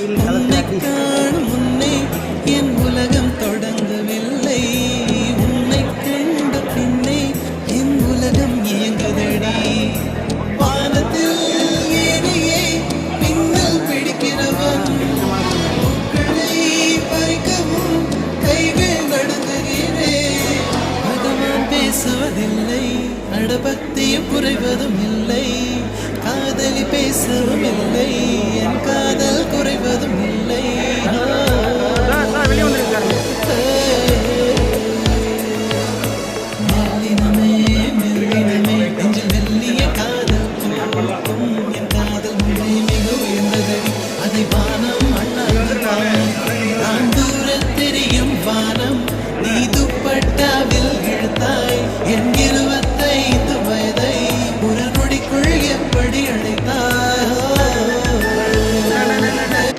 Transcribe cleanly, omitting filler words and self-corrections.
உன்னை காணும் முன்னே என் உலகம் தொடங்கவில்லை. உன்னை கண்ட பின்னே என் உலகம் இயங்குதடி. வானத்தில் ஏனையே மின்னல் பிடிக்கிறவன், பூக்களை பறிக்கவும் கைகள் நடுங்குகிறேன். பகவான் பேசுவதில்லை, அடபக்தியும் குறைவதும் இல்லை. காதலி பேசவும் இல்லை, என் காதல் குறைவதும் இல்லை. மெல்லினமே மெல்லினமே நெஞ்சில் மெல்லிய காதல் போக்கும். என் காதல் முன்னே மிக உயர்ந்ததடி, அதை வானம் அண்ணாந்து நான் தூர தெரியும் வானம். நீ துப்பட்டாவில்